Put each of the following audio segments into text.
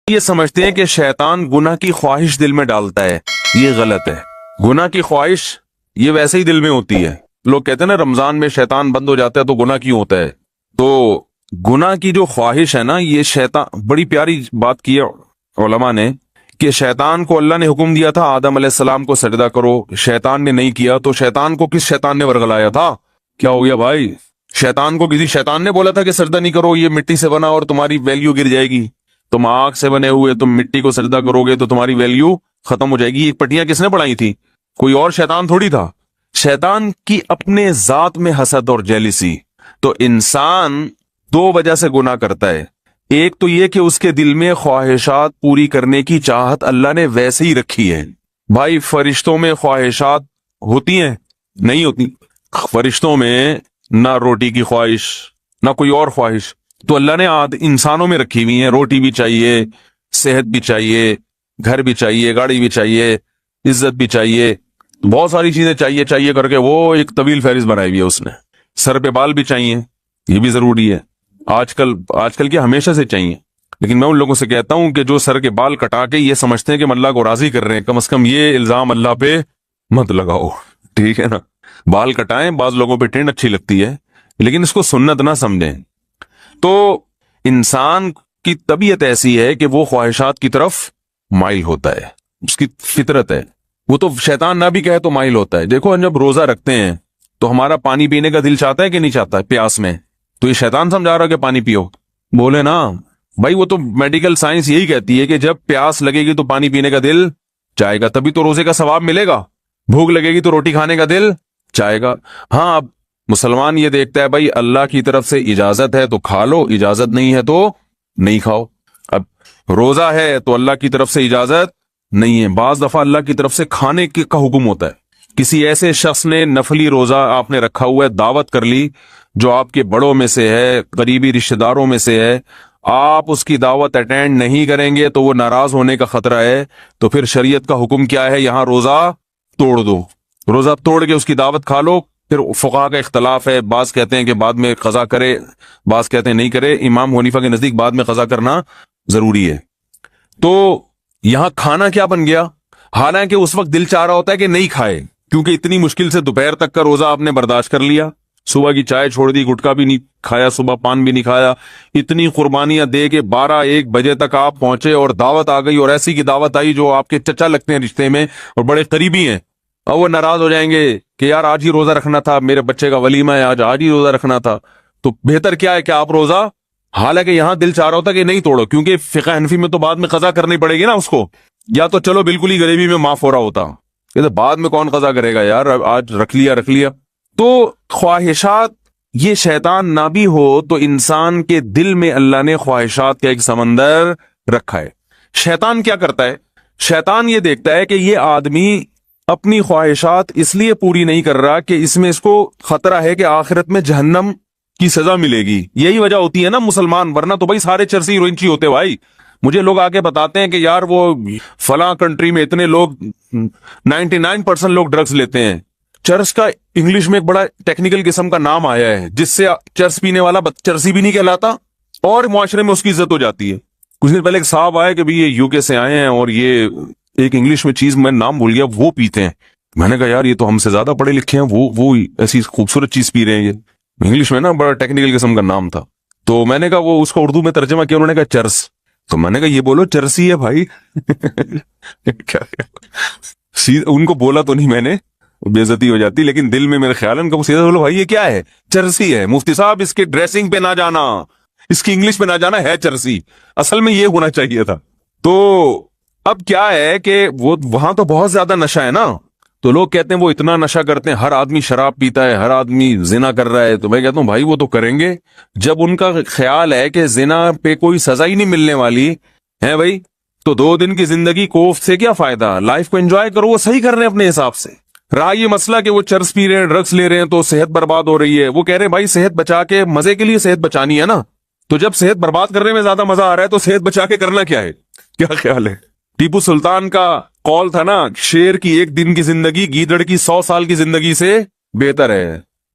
یہ سمجھتے ہیں کہ شیطان گناہ کی خواہش دل میں ڈالتا ہے، یہ غلط ہے۔ گناہ کی خواہش یہ ویسے ہی دل میں ہوتی ہے۔ لوگ کہتے ہیں نا رمضان میں شیطان بند ہو جاتا ہے تو گناہ کیوں ہوتا ہے؟ تو گناہ کی جو خواہش ہے نا، یہ شیطان، بڑی پیاری بات کی ہے علماء نے کہ شیطان کو اللہ نے حکم دیا تھا آدم علیہ السلام کو سجدہ کرو، شیطان نے نہیں کیا، تو شیطان کو کس شیطان نے ورگلایا تھا؟ کیا ہو گیا بھائی؟ شیطان کو کسی شیطان نے بولا تھا کہ سجدہ نہیں کرو، یہ مٹی سے بنا اور تمہاری ویلیو گر جائے گی، تم آگ سے بنے ہوئے، تم مٹی کو سجدہ کرو گے تو تمہاری ویلیو ختم ہو جائے گی۔ یہ پٹیاں کس نے پڑھائی تھی؟ کوئی اور شیطان تھوڑی تھا۔ شیطان کی اپنے ذات میں حسد اور جیلسی۔ تو انسان دو وجہ سے گناہ کرتا ہے، ایک تو یہ کہ اس کے دل میں خواہشات پوری کرنے کی چاہت اللہ نے ویسے ہی رکھی ہے۔ بھائی فرشتوں میں خواہشات ہوتی ہیں؟ نہیں ہوتی۔ فرشتوں میں نہ روٹی کی خواہش نہ کوئی اور خواہش، تو اللہ نے انسانوں میں رکھی ہوئی ہیں۔ روٹی بھی چاہیے، صحت بھی چاہیے، گھر بھی چاہیے، گاڑی بھی چاہیے، عزت بھی چاہیے، بہت ساری چیزیں چاہیے کر کے وہ ایک طویل فہرست بنائی ہوئی ہے اس نے۔ سر پہ بال بھی چاہیے، یہ بھی ضروری ہے، آج کل کے ہمیشہ سے چاہیے۔ لیکن میں ان لوگوں سے کہتا ہوں کہ جو سر کے بال کٹا کے یہ سمجھتے ہیں کہ ہم اللہ کو راضی کر رہے ہیں، کم از کم یہ الزام اللہ پہ مت لگاؤ، ٹھیک ہے نا؟ بال کٹائیں، بعض لوگوں پہ ٹرینڈ اچھی لگتی ہے، لیکن اس کو سنت نہ سمجھیں۔ تو انسان کی طبیعت ایسی ہے کہ وہ خواہشات کی طرف مائل ہوتا ہے، اس کی فطرت ہے، وہ تو شیطان نہ بھی کہے تو مائل ہوتا ہے۔ دیکھو جب روزہ رکھتے ہیں تو ہمارا پانی پینے کا دل چاہتا ہے کہ نہیں چاہتا ہے پیاس میں؟ تو یہ شیطان سمجھا رہا کہ پانی پیو؟ بولے نا بھائی، وہ تو میڈیکل سائنس یہی کہتی ہے کہ جب پیاس لگے گی تو پانی پینے کا دل چاہے گا، تبھی تو روزے کا ثواب ملے گا۔ بھوک لگے گی تو روٹی کھانے کا دل چاہے گا۔ ہاں، اب مسلمان یہ دیکھتا ہے بھائی اللہ کی طرف سے اجازت ہے تو کھا لو، اجازت نہیں ہے تو نہیں کھاؤ۔ اب روزہ ہے تو اللہ کی طرف سے اجازت نہیں ہے، بعض دفعہ اللہ کی طرف سے کھانے کا حکم ہوتا ہے۔ کسی ایسے شخص نے نفلی روزہ آپ نے رکھا ہوا ہے، دعوت کر لی جو آپ کے بڑوں میں سے ہے، قریبی رشتہ داروں میں سے ہے، آپ اس کی دعوت اٹینڈ نہیں کریں گے تو وہ ناراض ہونے کا خطرہ ہے، تو پھر شریعت کا حکم کیا ہے؟ یہاں روزہ توڑ دو، روزہ توڑ کے اس کی دعوت کھا لو۔ پھر فقہا کا اختلاف ہے، بعض کہتے ہیں کہ بعد میں قضا کرے، بعض کہتے ہیں نہیں کرے۔ امام حنیفہ کے نزدیک بعد میں قضا کرنا ضروری ہے۔ تو یہاں کھانا کیا بن گیا؟ حالانکہ اس وقت دل چاہ رہا ہوتا ہے کہ نہیں کھائے، کیونکہ اتنی مشکل سے دوپہر تک کا روزہ آپ نے برداشت کر لیا، صبح کی چائے چھوڑ دی، گٹکا بھی نہیں کھایا، صبح پان بھی نہیں کھایا، اتنی قربانیاں دے کے 12-1 بجے تک آپ پہنچے اور دعوت آ گئی، اور ایسی کی دعوت آئی جو آپ کے چچا لگتے ہیں رشتے میں اور بڑے قریبی ہیں، اور وہ ناراض ہو جائیں گے کہ یار آج ہی روزہ رکھنا تھا، میرے بچے کا ولیمہ ہے، آج ہی روزہ رکھنا تھا۔ تو بہتر کیا ہے کہ آپ روزہ، حالانکہ یہاں دل چاہ رہا ہوتا کہ نہیں توڑو، کیونکہ فقہ حنفی میں تو بعد میں قضا کرنی پڑے گی نا اس کو، یا تو چلو بالکل ہی غریبی میں معاف ہو رہا ہوتا، کہ بعد میں کون قضا کرے گا یار، آج رکھ لیا۔ تو خواہشات، یہ شیطان نہ بھی ہو تو انسان کے دل میں اللہ نے خواہشات کا ایک سمندر رکھا ہے۔ شیطان کیا کرتا ہے؟ شیطان یہ دیکھتا ہے کہ یہ آدمی اپنی خواہشات اس لیے پوری نہیں کر رہا کہ اس میں اس کو خطرہ ہے کہ آخرت میں جہنم کی سزا ملے گی۔ یہی وجہ ہوتی ہے نا مسلمان، ورنہ تو بھائی سارے چرسی ہیروئنچی ہوتے بھائی۔ مجھے لوگ آگے بتاتے ہیں کہ یار وہ فلاں کنٹری میں اتنے لوگ 99% لوگ ڈرگز لیتے ہیں۔ چرس کا انگلش میں ایک بڑا ٹیکنیکل قسم کا نام آیا ہے جس سے چرس پینے والا چرسی بھی نہیں کہلاتا اور معاشرے میں اس کی عزت ہو جاتی ہے۔ کچھ دن پہلے ایک صاحب آئے کہ بھی یہ یو کے سے آئے ہیں اور یہ ایک انگلش میں چیز میں نام بھول گیا، وہ پیتے ہیں۔ میں نے کہا یار یہ تو ہم سے زیادہ پڑھے لکھے ہیں، وہ ایسی خوبصورت چیز پی رہے ہیں۔ یہ انگلش میں نا بڑا ٹیکنیکل قسم کا نام تھا، تو میں نے کہا وہ اس کو اردو میں ترجمہ کیا، انہوں نے کہا چرس۔ تو میں نے کہا یہ بولو چرسی ہے بھائی۔ ان کو بولا تو نہیں میں نے، بے عزتی ہو جاتی، لیکن دل میں میرے خیال ہے ان کو سیدھا بولو بھائی یہ کیا ہے؟ چرسی ہے۔ مفتی صاحب اس کے ڈریسنگ پہ نہ جانا، اس کی انگلش پہ نہ جانا، ہے چرسی، اصل میں یہ ہونا چاہیے تھا۔ تو اب کیا ہے کہ وہ وہاں تو بہت زیادہ نشہ ہے نا، تو لوگ کہتے ہیں وہ اتنا نشہ کرتے ہیں، ہر آدمی شراب پیتا ہے، ہر آدمی زنا کر رہا ہے۔ تو میں کہتا ہوں بھائی وہ تو کریں گے، جب ان کا خیال ہے کہ زنا پہ کوئی سزا ہی نہیں ملنے والی ہے بھائی، تو 2 دن کی زندگی کوفت سے کیا فائدہ؟ لائف کو انجوائے کرو، وہ صحیح کر رہے ہیں اپنے حساب سے۔ رہا یہ مسئلہ کہ وہ چرس پی رہے ہیں، ڈرگس لے رہے ہیں تو صحت برباد ہو رہی ہے، وہ کہہ رہے ہیں بھائی صحت بچا کے، مزے کے لیے صحت بچانی ہے نا، تو جب صحت برباد کرنے میں زیادہ مزہ آ رہا ہے تو صحت بچا کے کرنا کیا ہے؟ کیا خیال ہے؟ ٹیپو سلطان کا قول تھا نا، شیر کی 1 دن کی زندگی گیدڑ کی 100 سال کی زندگی سے بہتر ہے۔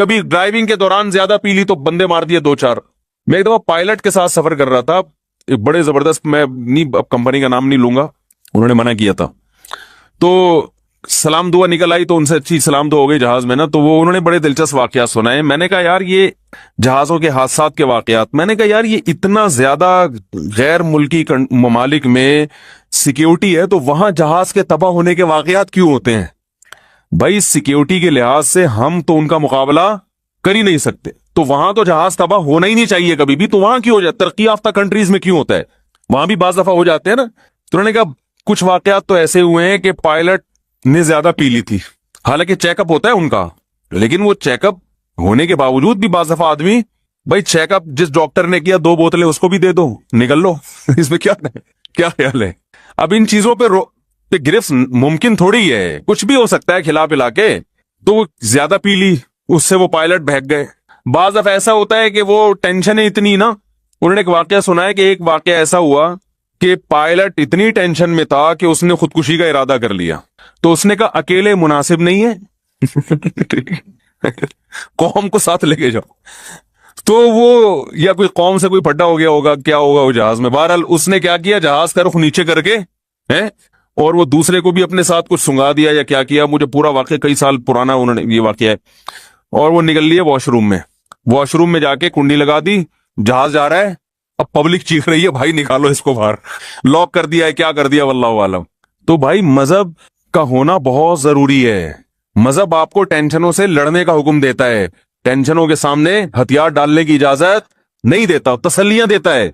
کبھی ڈرائیونگ کے دوران زیادہ پی لی تو بندے مار دیے 2-4. میں ایک دفعہ پائلٹ کے ساتھ سفر کر رہا تھا, ایک بڑے زبردست, میں نہیں اب کمپنی کا نام نہیں لوں گا, انہوں نے منع کیا تھا, تو سلام دعا نکل آئی تو ان سے اچھی سلام دعا ہو گئی جہاز میں نا, تو وہ انہوں نے بڑے دلچسپ واقعات سنائے. میں نے کہا یار یہ جہازوں کے حادثات کے واقعات, میں نے کہا یار یہ اتنا زیادہ غیر ملکی ممالک میں سیکیورٹی ہے تو وہاں جہاز کے تباہ ہونے کے واقعات کیوں ہوتے ہیں؟ بھائی سیکیورٹی کے لحاظ سے ہم تو ان کا مقابلہ کر ہی نہیں سکتے, تو وہاں تو جہاز تباہ ہونا ہی نہیں چاہیے کبھی بھی, تو وہاں کیوں ہو جاتا؟ ترقی یافتہ کنٹریز میں کیوں ہوتا ہے؟ وہاں بھی بعض دفعہ ہو جاتے ہیں نا. تو انہوں نے کہا کچھ واقعات تو ایسے ہوئے ہیں کہ پائلٹ نے زیادہ پی لی تھی, حالانکہ چیک اپ ہوتا ہے ان کا, لیکن وہ چیک اپ ہونے کے باوجود بھی بعض دفعہ آدمی, بھائی چیک اپ جس ڈاکٹر نے کیا 2 بوتلیں اس کو بھی دے دو, نکل لو. اس میں کیا خیال ہے؟ اب ان چیزوں پہ گرفت ممکن تھوڑی ہے, کچھ بھی ہو سکتا ہے کھلا پلا کے. تو وہ زیادہ پی لی, اس سے وہ پائلٹ بہک گئے. بعض دفعہ ایسا ہوتا ہے کہ وہ ٹینشن ہے اتنی نا, انہوں نے ایک واقعہ سنا ہے کہ ایک واقعہ ایسا ہوا کہ پائلٹ اتنی ٹینشن میں تھا کہ اس نے خودکشی کا ارادہ کر لیا. تو اس نے کہا اکیلے مناسب نہیں ہے, قوم کو ساتھ لے کے جاؤ. تو وہ یا کوئی قوم سے کوئی پھڈا ہو گیا ہوگا, کیا ہوگا وہ جہاز میں. بہرحال اس نے کیا کیا, جہاز کا رخ نیچے کر کے اور وہ دوسرے کو بھی اپنے ساتھ کچھ سنگا دیا یا کیا کیا, مجھے پورا واقعہ کئی سال پرانا انہوں نے یہ واقعہ ہے. اور وہ نکل لیے واش روم میں, واش روم میں جا کے کنڈی لگا دی, جہاز جا رہا ہے, اب پبلک چیخ رہی ہے بھائی نکالو اس کو باہر, لاک کر دیا ہے, کیا کر دیا واللہ عالم. تو بھائی مذہب کا ہونا بہت ضروری ہے. مذہب آپ کو ٹینشنوں سے لڑنے کا حکم دیتا ہے, ٹینشنوں کے سامنے ہتھیار ڈالنے کی اجازت نہیں دیتا, تسلیاں دیتا ہے.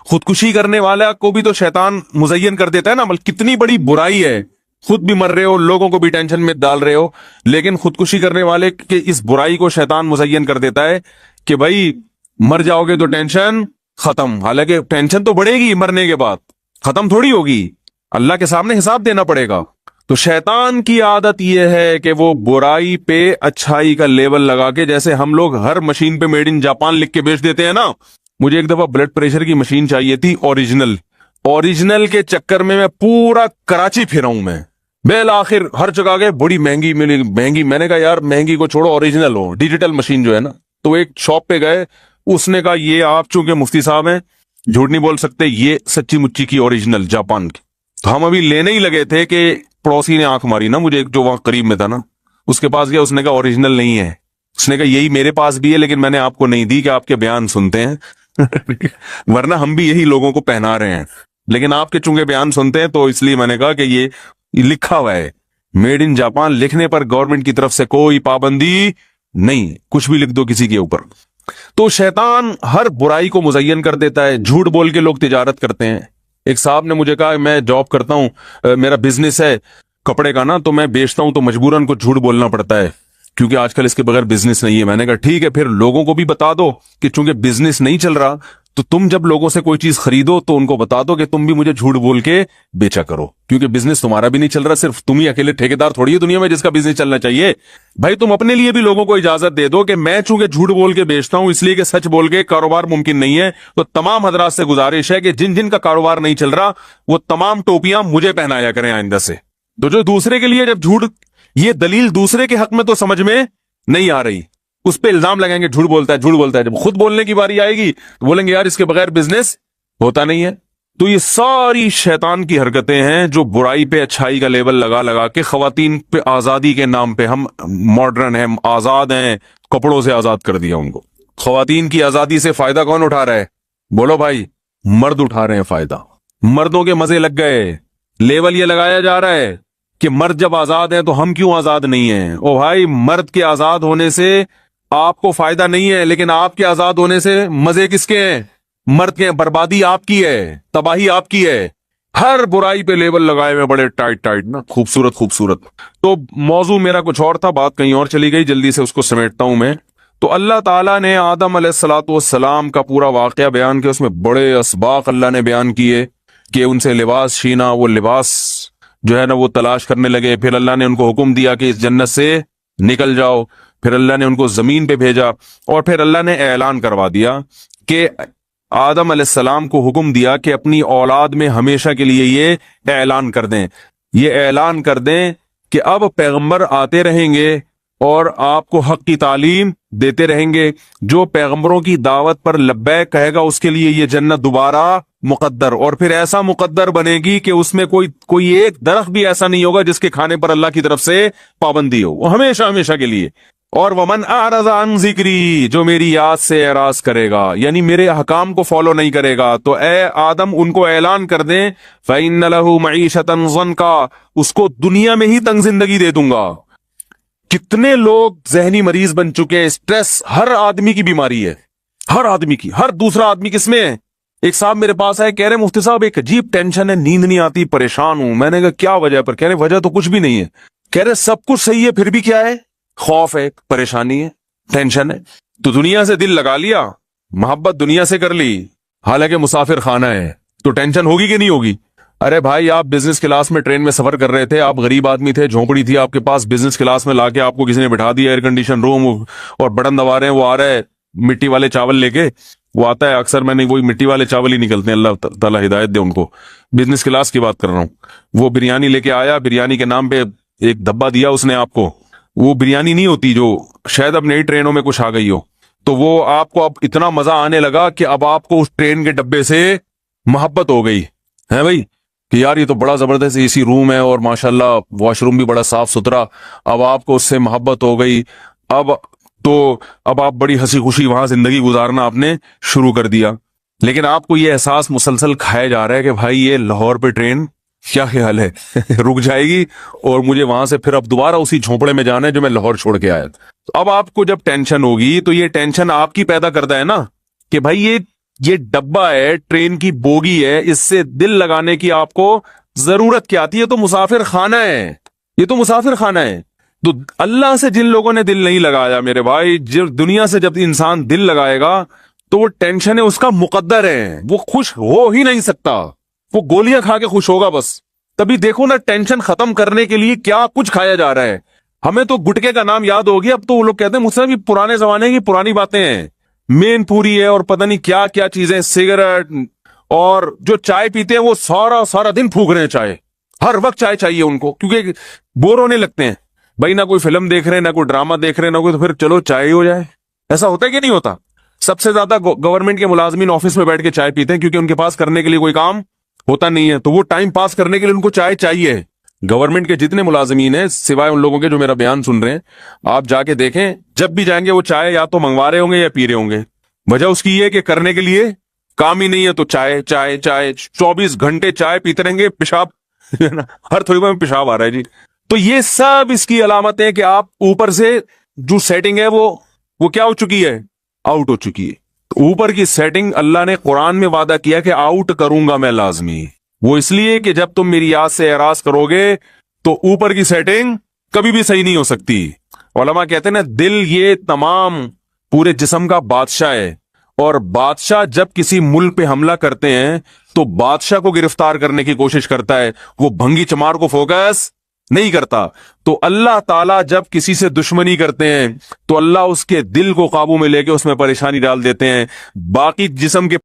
خودکشی کرنے والا کو بھی تو شیطان مزین کر دیتا ہے نا, کتنی بڑی برائی ہے, خود بھی مر رہے ہو, لوگوں کو بھی ٹینشن میں ڈال رہے ہو, لیکن خودکشی کرنے والے کے اس برائی کو شیطان مزین کر دیتا ہے کہ بھائی مر جاؤ گے تو ٹینشن ختم. حالانکہ ٹینشن تو بڑھے گی مرنے کے بعد, ختم تھوڑی ہوگی, اللہ کے سامنے حساب دینا پڑے گا. تو شیطان کی عادت یہ ہے کہ وہ برائی پہ اچھائی کا لیبل لگا کے, جیسے ہم لوگ ہر مشین پہ میڈ ان جاپان لکھ کے بیچ دیتے ہیں نا. مجھے ایک دفعہ بلڈ پریشر کی مشین چاہیے تھی اوریجنل کے چکر میں پورا کراچی پھرا ہوں میں, بالآخر ہر جگہ گئے, بڑی مہنگی ملی, مہنگی. میں نے کہا یار مہنگی کو چھوڑو, اوریجنل ہو, ڈیجیٹل مشین جو ہے نا. تو ایک شاپ پہ گئے, اس نے کہا یہ آپ چونکہ مفتی صاحب ہیں جھوٹ نہیں بول سکتے, یہ سچی مچی کی اوریجنل جاپان کی. تو ہم ابھی لینے ہی لگے تھے کہ پڑوسی نے آنکھ ماری نا مجھے, جو وہاں قریب میں تھا نا, اس کے پاس گیا, اس نے کہا اوریجنل نہیں ہے. اس نے کہا یہی میرے پاس بھی ہے لیکن میں نے آپ کو نہیں دی کہ آپ کے بیان سنتے ہیں, ورنہ ہم بھی یہی لوگوں کو پہنا رہے ہیں, لیکن آپ کے چونکہ بیان سنتے ہیں تو اس لیے میں نے کہا کہ یہ لکھا ہوا ہے میڈ ان جاپان, لکھنے پر گورنمنٹ کی طرف سے کوئی پابندی نہیں, کچھ بھی لکھ دو کسی کے اوپر. تو شیطان ہر برائی کو مزین کر دیتا ہے. جھوٹ بول کے لوگ تجارت کرتے ہیں. ایک صاحب نے مجھے کہا میں جاب کرتا ہوں, میرا بزنس ہے کپڑے کا نا, تو میں بیچتا ہوں تو مجبوراً کو جھوٹ بولنا پڑتا ہے کیونکہ آج کل اس کے بغیر بزنس نہیں ہے. میں نے کہا ٹھیک ہے, پھر لوگوں کو بھی بتا دو کہ چونکہ بزنس نہیں چل رہا تو تم جب لوگوں سے کوئی چیز خریدو تو ان کو بتا دو کہ تم بھی مجھے جھوٹ بول کے بیچا کرو, کیونکہ بزنس تمہارا بھی نہیں چل رہا, صرف تم ہی اکیلے ٹھیکیدار تھوڑی ہے دنیا میں جس کا بزنس چلنا چاہیے. بھائی تم اپنے لیے بھی لوگوں کو اجازت دے دو کہ میں چونکہ جھوٹ بول کے بیچتا ہوں اس لیے کہ سچ بول کے کاروبار ممکن نہیں ہے. تو تمام حضرات سے گزارش ہے کہ جن جن کا کاروبار نہیں چل رہا وہ تمام ٹوپیاں مجھے پہنایا کریں آئندہ سے. تو جو دوسرے کے لیے جب جھوٹ, یہ دلیل دوسرے کے حق میں تو سمجھ میں نہیں آ رہی, اس پہ الزام لگائیں گے جھوٹ بولتا ہے جھوٹ بولتا ہے. جب خود بولنے کی باری آئے گی تو بولیں گے یار اس کے بغیر بزنس ہوتا نہیں ہے. تو یہ ساری شیطان کی حرکتیں ہیں جو برائی پہ اچھائی کا لیبل لگا لگا کے خواتین پہ آزادی کے نام پہ, ہم ماڈرن ہیں, آزاد ہیں, کپڑوں سے آزاد کر دیا ان کو. خواتین کی آزادی سے فائدہ کون اٹھا رہا ہے؟ بولو بھائی, مرد اٹھا رہے ہیں فائدہ. مردوں کے مزے لگ گئے, لیبل یہ لگایا جا رہا ہے کہ مرد جب آزاد ہیں تو ہم کیوں آزاد نہیں ہیں. او بھائی مرد کے آزاد ہونے سے آپ کو فائدہ نہیں ہے, لیکن آپ کے آزاد ہونے سے مزے کس کے ہیں؟ مرد کے. بربادی آپ کی ہے, تباہی آپ کی ہے. ہر برائی پہ لیبل لگائے ہوئے بڑے ٹائٹ نا, خوبصورت خوبصورت. تو موضوع میرا کچھ اور تھا, بات کہیں اور چلی گئی, جلدی سے اس کو سمیٹتا ہوں میں. تو اللہ تعالیٰ نے آدم علیہ الصلوۃ والسلام کا پورا واقعہ بیان کیا, اس میں بڑے اسباق اللہ نے بیان کیے کہ ان سے لباس چھینا, وہ لباس جو ہے نا وہ تلاش کرنے لگے. پھر اللہ نے ان کو حکم دیا کہ اس جنت سے نکل جاؤ. پھر اللہ نے ان کو زمین پہ بھیجا اور پھر اللہ نے اعلان کروا دیا کہ آدم علیہ السلام کو حکم دیا کہ اپنی اولاد میں ہمیشہ کے لیے یہ اعلان کر دیں کہ اب پیغمبر آتے رہیں گے اور آپ کو حق کی تعلیم دیتے رہیں گے. جو پیغمبروں کی دعوت پر لبیک کہے گا اس کے لیے یہ جنت دوبارہ مقدر، اور پھر ایسا مقدر بنے گی کہ اس میں کوئی ایک درخت بھی ایسا نہیں ہوگا جس کے کھانے پر اللہ کی طرف سے پابندی ہو، وہ ہمیشہ ہمیشہ کے لیے. اور ومن اعرض عن ذکری، جو میری یاد سے اعراض کرے گا یعنی میرے احکام کو فالو نہیں کرے گا، تو اے آدم ان کو اعلان کر دیں فإن له معیشۃ ضنکا، اس کو دنیا میں ہی تنگ زندگی دے دوں گا. کتنے لوگ ذہنی مریض بن چکے ہیں. سٹریس ہر آدمی کی بیماری ہے، ہر آدمی کی. ہر دوسرا آدمی کس میں ہے؟ ایک صاحب میرے پاس آئے، کہہ رہے مفتی صاحب ایک عجیب ٹینشن ہے، نیند نہیں آتی، پریشان ہوں. میں نے کہا کیا وجہ؟ پر کہہ رہے وجہ تو کچھ بھی نہیں ہے. کہہ رہے سب کچھ صحیح ہے پھر بھی کیا ہے؟ خوف ہے، پریشانی ہے، ٹینشن ہے. تو دنیا سے دل لگا لیا، محبت دنیا سے کر لی، حالانکہ مسافر خانہ ہے، تو ٹینشن ہوگی کہ نہیں ہوگی؟ ارے بھائی آپ بزنس کلاس میں ٹرین میں سفر کر رہے تھے، آپ غریب آدمی تھے، جھونپڑی تھی آپ کے پاس، بزنس کلاس میں لا کے آپ کو کسی نے بٹھا دیا، ایئر کنڈیشن روم، اور بٹن دبا رہے ہیں، وہ آ رہا ہے مٹی والے چاول لے کے، وہ آتا ہے اکثر، میں نے وہی مٹی والے چاول ہی نکلتے ہیں، اللہ تعالیٰ ہدایت دے ان کو. بزنس کلاس کی بات کر رہا ہوں. وہ بریانی لے کے آیا، بریانی کے نام پہ ایک دبا دیا اس نے آپ کو، وہ بریانی نہیں ہوتی جو شاید اب نئی ٹرینوں میں کچھ آ گئی ہو، تو وہ آپ کو اب اتنا مزہ آنے لگا کہ اب آپ کو اس ٹرین کے ڈبے سے محبت ہو گئی ہے بھائی، کہ یار یہ تو بڑا زبردست اے سی روم ہے اور ماشاءاللہ واش روم بھی بڑا صاف ستھرا. اب آپ کو اس سے محبت ہو گئی. اب آپ بڑی ہنسی خوشی وہاں زندگی گزارنا آپ نے شروع کر دیا. لیکن آپ کو یہ احساس مسلسل کھایا جا رہا ہے کہ بھائی یہ لاہور پہ ٹرین کیا خیال ہے رک جائے گی اور مجھے وہاں سے پھر اب دوبارہ اسی جھونپڑے میں جانا ہے جو میں لاہور چھوڑ کے آیا تھا. اب آپ کو جب ٹینشن ہوگی تو یہ ٹینشن آپ کی پیدا کرتا ہے نا کہ بھائی یہ ڈبہ ہے، ٹرین کی بوگی ہے، اس سے دل لگانے کی آپ کو ضرورت کیا آتی ہے؟ تو مسافر خانہ ہے، یہ تو مسافر خانہ ہے. تو اللہ سے جن لوگوں نے دل نہیں لگایا میرے بھائی، دنیا سے جب انسان دل لگائے گا تو وہ ٹینشن ہے اس کا مقدر ہے، وہ خوش ہو ہی نہیں سکتا، وہ گولیاں کھا کے خوش ہوگا بس. تبھی دیکھو نا ٹینشن ختم کرنے کے لیے کیا کچھ کھایا جا رہا ہے. ہمیں تو گٹکے کا نام یاد ہو گیا، اب تو وہ لوگ کہتے ہیں مجھ سے بھی پرانے زمانے کی پرانی باتیں ہیں، مین پوری ہے اور پتہ نہیں کیا کیا چیزیں، سگریٹ، اور جو چائے پیتے ہیں وہ سارا دن پھونک رہے ہیں چائے، ہر وقت چائے چاہیے ان کو کیونکہ بور ہونے لگتے ہیں. بھائی نہ کوئی فلم دیکھ رہے ہیں، نہ کوئی ڈرامہ دیکھ رہے ہیں، نہ کوئی، تو پھر چلو چائے ہی ہو جائے. ایسا ہوتا ہے کہ نہیں ہوتا؟ سب سے زیادہ گورنمنٹ کے ملازمین آفس میں بیٹھ کے چائے پیتے ہیں کیونکہ ان کے پاس کرنے کے لیے کوئی کام ہوتا نہیں ہے، تو وہ ٹائم پاس کرنے کے لیے ان کو چائے چاہیے. گورنمنٹ کے جتنے ملازمین ہیں سوائے ان لوگوں کے جو میرا بیان سن رہے ہیں، آپ جا کے دیکھیں جب بھی جائیں گے وہ چائے یا تو منگوا رہے ہوں گے یا پی رہے ہوں گے. وجہ اس کی یہ کہ کرنے کے لیے کام ہی نہیں ہے، تو چائے چائے چائے 24 گھنٹے چائے پیتے رہیں گے. پیشاب ہر تھوڑی بار میں پیشاب آ رہا ہے جی. تو یہ سب اس کی علامت ہے کہ آپ اوپر سے جو سیٹنگ ہے وہ کیا ہو چکی ہے؟ آؤٹ ہو چکی ہے. تو اوپر کی سیٹنگ اللہ نے قرآن میں وعدہ کیا کہ آؤٹ کروں گا میں لازمی. وہ اس لیے کہ جب تم میری یاد سے اعراض کرو گے تو اوپر کی سیٹنگ کبھی بھی صحیح نہیں ہو سکتی. علماء کہتے ہیں نا دل یہ تمام پورے جسم کا بادشاہ ہے، اور بادشاہ جب کسی ملک پہ حملہ کرتے ہیں تو بادشاہ کو گرفتار کرنے کی کوشش کرتا ہے، وہ بھنگی چمار کو فوکس نہیں کرتا. تو اللہ تعالیٰ جب کسی سے دشمنی کرتے ہیں تو اللہ اس کے دل کو قابو میں لے کے اس میں پریشانی ڈال دیتے ہیں، باقی جسم کے